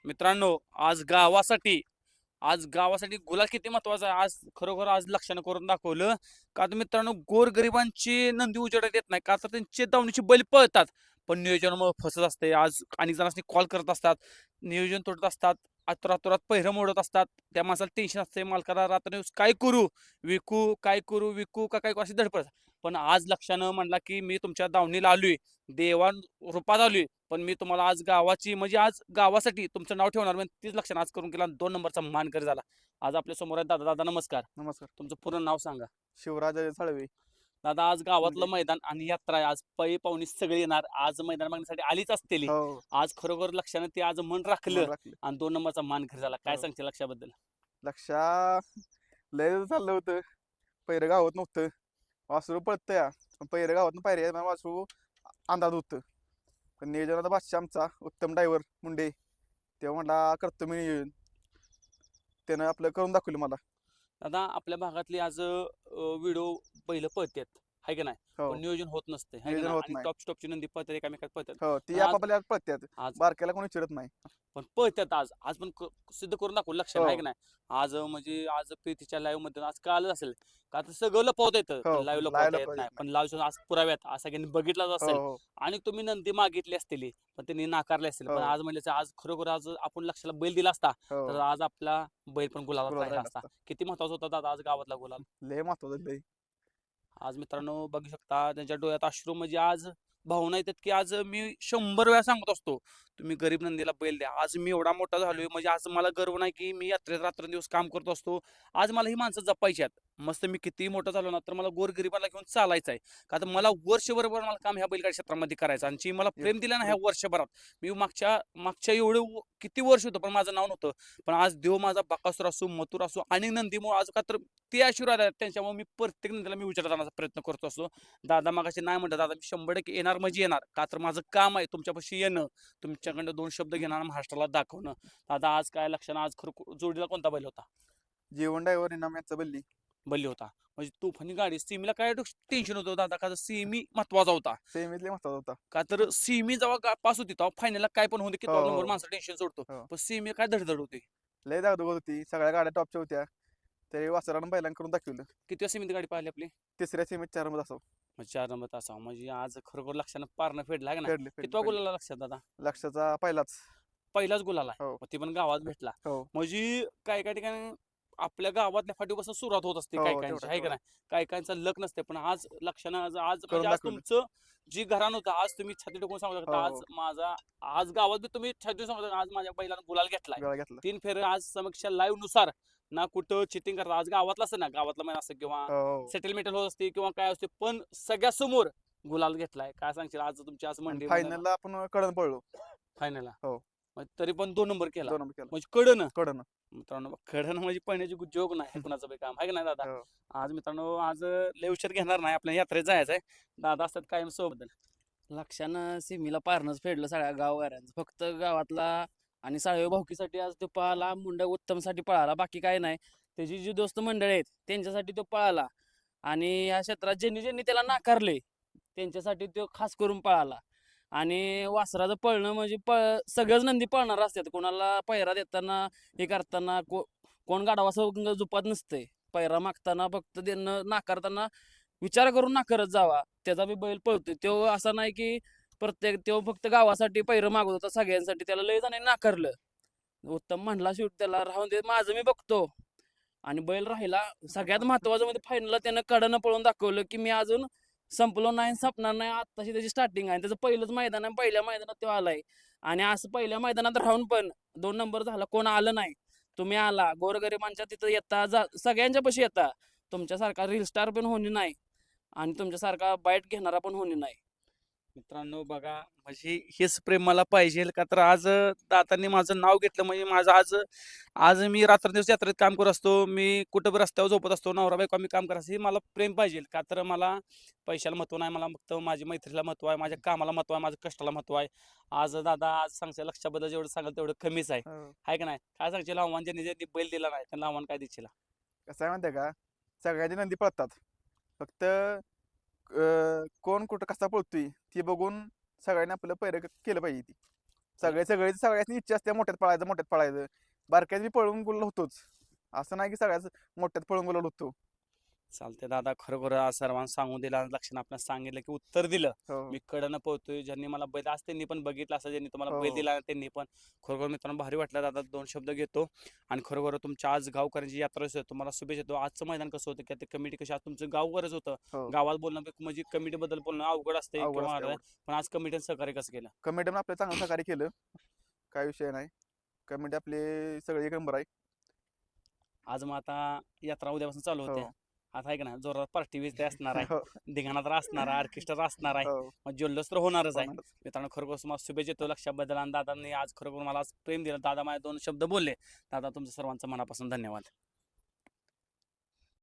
मित्रांनो, आज गावासाठी गुलाल किती महत्वाचा आहे. आज खरोखर आज लक्षानं करून दाखवलं. का तर मित्रांनो, गोरगरिबांची नंदी उजेडात येत नाही. का तर त्यांचे दावणीचे बैल पळतात. पण नियोजनामुळे फसत असते. आज अनेक जणांनी कॉल करत असतात. नियोजन तोडत असतात. रातोरात पहिरं मोडत असतात. त्या माणसाला टेन्शन असते. मालकाला रात्रदिवस काय करू? विकू, काय करू? विकू का काय करू? अशी धडपड. पण आज लक्षानं म्हणला, की मी तुमच्या दावणीला आलोय. देवान रूपात आलोय. पण मी तुम्हाला आज गावाची म्हणजे आज गावासाठी तुमचं नाव ठेवणार म्हणजे तीच लक्षण आज करून केला 2 नंबरचा मानकरी झाला. आज आपल्या समोर आहे दादा. दादा नमस्कार. नमस्कार. तुमचं पूर्ण नाव सांगा. शिवराज साळवे. दादा आज गावातलं मुंडे. मैदान आणि यात्रा आहे. आज पै पाहुणी सगळे येणार. आज मैदान बघण्यासाठी आलीच असतेली. हो. आज खरोखर लक्षानं ते आज मन राखलं मन राखले. आणि 2 नंबरचा मानकरी झाला. काय हो. सांगते लक्षाबद्दल? लक्षा लय चाललं होतं. पहिरं गावात नव्हतं. वासरू पळतं या. पण पहिरं गावात पायऱ्या वासरू अंदाज होतं. पण नियोजनाचा बादशाह आमचा उत्तम ड्रायव्हर मुंडे. तेव्हा म्हटला करतो मी नियोजन. त्यानं आपलं करून दाखवलं मला. दादा आपल्या भागातली आज व्हिडिओ पहिलं पळतात हाय की नाही. हो. पण नियोजन होत नसते हाय की नियोजन नाही होत आणि नाही. टॉपची नंदी पळतात एकामेकात पळतात. हो. ती पण आज आपापल्या पळत्यात. आज बारक्याला कोणी चिरत नाही. पण पळतात आज आज पण सिद्ध करून दाखवलं लक्षात आहे हो. की नाही. आज म्हणजे आज प्रीतीच्या लाईव्ह मध्ये आज कळालं असेल का तर सगळं लपवता येतं हो. पण लाईव्ह लपवता लायला येत पाहिजे नाही. नाही. पण लाईव्ह आज पुराव्यात आज सगळ्यांनी बघितलाच हो. असेल. हो. आणि तुम्ही नंदी मागितली असतील पण त्यांनी नाकारले असतील. पण हो. आज म्हणलं आज खरोखर आज आपण लक्षाला बैल दिला असता तर हो. आज आपला बैल पण गुलाबात गुलाब राहिला राहिला असता. असता. किती महत्वाचा होता दादा आज गावातला गुलाल. लय महत्वाचं लय. आज मित्रांनो बघू शकता त्यांच्या डोळ्यात अश्रू म्हणजे आज भावना येतात की आज मी 100 वेळा सांगत असतो तुम्ही गरीब नंदीला बैल द्या. आज मी एवढा मोठा झालोय म्हणजे आज मला गर्व नाही की मी यात्रेत रात्रंदिवस काम करत असतो. आज मला ही माणसं जपायची आहेत. मस्त मी कितीही मोठा झालो ना तर मला गोरगरिबाला घेऊन चालायचं आहे. का तर मला वर्षभर मला काम ह्या बैलगाडी क्षेत्रामध्ये करायचं आणि जी मला प्रेम दिलं ना ह्या वर्षभरात मी मागच्या मागच्या किती वर्ष होतं पण माझं नाव नव्हतं. पण आज देव माझा बकासूर असो मथुर असो आणि नंदीमुळे आज का तर ते आशीर्वाद आहेत त्यांच्यामुळे मी प्रत्येक नंदीला मी विचारत जाण्याचा प्रयत्न करत असतो. दादा मागाशी नाही म्हणतात दादा मी 100% येणार म्हणजे येणार का तर माझं काम आहे तुमच्यापाशी येणं तुमच्याकडनं 2 शब्द घेणार महाराष्ट्राला दाखवणं. दादा आज काय लक्षणं आज खरं जोडीला कोणता बैल होता? जीवन ड्रायव्हर इनाम यांचा बल्ली. बल्ली होता. म्हणजे तुफानी गाडी सीमीला काय टेन्शन होतं दादा का सीमी महत्वाचा होता. सेमीतले महत्वाचा होता. का तर सीमी जेव्हा पास होती तेव्हा फायनलला काय पण होते हो. किती नंबर हो. माणसं टेन्शन सोडतो. हो. पण सीमी काय धडधड होती. लय धाकधूक होती. सगळ्या गाड्या टॉपच्या होत्या. तरी वासरानं बैलांना करून दाखवलं. किती सीमित गाडी पाहिली आपली? तिसऱ्या सेमीत 4 मध्ये असावं. मग 4 नंबर तासावा म्हणजे आज खरोखर लक्षानं पारणं फेडलं आहे ना. फेडले फेडले कितवा फेडले. गुलाला लक्षात दादा? लक्षाचा पहिलाच. पहिलाच गुलाल आहे. हो. मग ती पण गावात भेटला. हो. म्हणजे काही काही ठिकाणी आपल्या गावातल्या फाटीपासून सुरुवात होत असते काही हो. काहींची तेवढा आहे का तेवढा नाही. काही काहींचा लक नसते पण आज लक्षणं आज आज म्हणजे करून आज दाखवलं. तुमचं जी घराणं होतं आज तुम्ही छाती टाकून सांगू हो. शकता आज हो. माझा आज गावात बी तुम्ही छाती सांगू शकता आज माझ्या बैलानं गुलाल घेतलाय. गळा घेतला. 3 फेरे आज समीक्ष लाईव्ह नुसार ना कुठं चिटिंग करता आज गावातलं असतं ना गावातलं मैदान असतं किंवा हो. हो. सेटलमेंट होत असते किंवा काय असते पण सगळ्यासमोर गुलाल घेतलाय. काय सांगशील आज तुमची आज आणि मंडी फायनलला आपण कडन पडलो. फायनलला हो. तरी पण 2 नंबर केला 2 नंबर केला. म्हणजे कडन कडन. मित्रांनो खडण म्हणजे पळण्याची जोग नाही हे कुणाचं बी काम आहे की नाही दादा. हो. आज मित्रांनो आज लय उशीर घेणार नाही आपल्या यात्रेत जायचं आहे. दादा असतात कायम सोबत. लक्षानं सिमीला पारणंच फेडलं सगळ्या गाववाऱ्यांचं फक्त गावातला आणि साळवे भाऊकीसाठी आज तो पळाला मुंडा उत्तमसाठी पळाला बाकी काय नाही. त्याची जी दोस्त मंडळी आहेत त्यांच्यासाठी तो पळाला आणि या क्षेत्रात ज्यांनी ज्यांनी त्याला नाकारले त्यांच्यासाठी तो खास करून पळाला. आणि वासराचं पळणं म्हणजे सगळ्याच नंदी पळणार असतात कोणाला पैरा देताना हे करताना कोण गाढवाचं जुपात नसतंय. पैरा मागताना फक्त देणं नाकारताना विचार करून नाकारत जावा. त्याचा बी बैल पळतोय तो असा नाही की प्रत्येक तो फक्त गावासाठी पैरं मागत होता सगळ्यांसाठी त्याला लय जणांनी नाकारलं. उत्तम म्हणला शेवटी त्याला राहून दे माझं मी बघतो आणि बैल राहिला. सगळ्यात महत्वाचं म्हणजे फायनलला त्यानं कडनं पळून दाखवलं की मी अजून संपलो नाही संपणार नाही. आत्ताशी त्याची स्टार्टिंग आहे त्याचं पहिलंच मैदान आहे पहिल्या मैदानात तो आलाय आणि असं पहिल्या मैदानात राहून पण 2 नंबर झाला कोण आलं नाही. तुम्ही आला गोरगरिबांच्या तिथं येता सगळ्यांच्या पाशी येता. तुमच्यासारखा रील स्टार पण होणे नाही आणि तुमच्यासारखा बाईट घेणारा पण होणे नाही. मित्रांनो बघा म्हणजे हेच प्रेम मला पाहिजे का तर आज दातांनी माझं नाव घेतलं म्हणजे माझं आज आज मी रात्रंदिवस यात्रेत काम करत असतो. मी कुठं बी रस्त्यावर झोपत असतो. नवरा बायको आम्ही काम करत असतो. हे मला प्रेम पाहिजे का तर मला पैशाला महत्व नाही. मला फक्त माझ्या मैत्रीला महत्व आहे. माझ्या कामाला महत्व आहे. माझ्या कष्टाला महत्व आहे. आज दादा आज सांगशील लक्षाबद्दल जेवढं सांगाल तेवढं कमीच आहे. हो. आहे का नाही? काय सांगशील आव्हान ज्यांनी ज्यांनी बैल दिला नाही त्यांना आव्हान काय देशील? कसं आहे माहिती आहे का? सगळ्याची नंदी पळतात. फक्त कोण कुठं कसा पळतोय ते बघून सगळ्यांनी आपलं पैर केलं पाहिजे ती. सगळ्याची इच्छा असते मोठ्यात पळायचं बारक्यात बी पळून गुलाल होतोच असं नाही की सगळ्याच मोठ्यात पळून गुलाल होतो. चालते दादा, खरोखर आज सर्वांना सांगून दिलं, लक्षात आपल्याला सांगितलं की उत्तर दिलं. हो मी कडनं पोहतोय, ज्यांनी मला बैल आज त्यांनी पण बघितलं असं, ज्यांनी तुम्हाला बैल हो. दिला त्यांनी पण. खरोखर मित्रांनो भारी वाटलं दादा, 2 शब्द घेतो. आणि खरोखर तुमच्या आज गावकऱ्यांची यात्रा असते, तुम्हाला शुभेच्छा देतो. आजचं मैदान कसं होतं, की कमिटी कशी, आज तुमचं गावकरच होतं, हो गावात बोलणं म्हणजे कमिटी बद्दल बोलणं अवघड असते अवघड किंवा असते, अवघड. पण आज कमिटीने सहकार्य कसं केलं? कमिटीनं आपलं चांगलं सहकार्य केलं, काय विषय नाही. कमिटी आपली सगळी एक नंबर आहे. आज मग आता यात्रा उद्यापासून चालू होते, हो आता आहे का ना जोरात पार्टी बिर्टी असणार आहे, हो धिंगाणा तर असणार आहे, ऑर्केस्ट्रा असणार आहे, हो मग जल्लोष तर होणारच आहे. होणारच. मित्रांनो खरोखर तुम्हाला शुभेच्छा देतो लक्षाबद्दल, आणि दादांनी आज खरोखर मला आज प्रेम दिलं, दादा माझे 2 शब्द बोलले. दादा तुमचं सर्वांचं मनापासून धन्यवाद.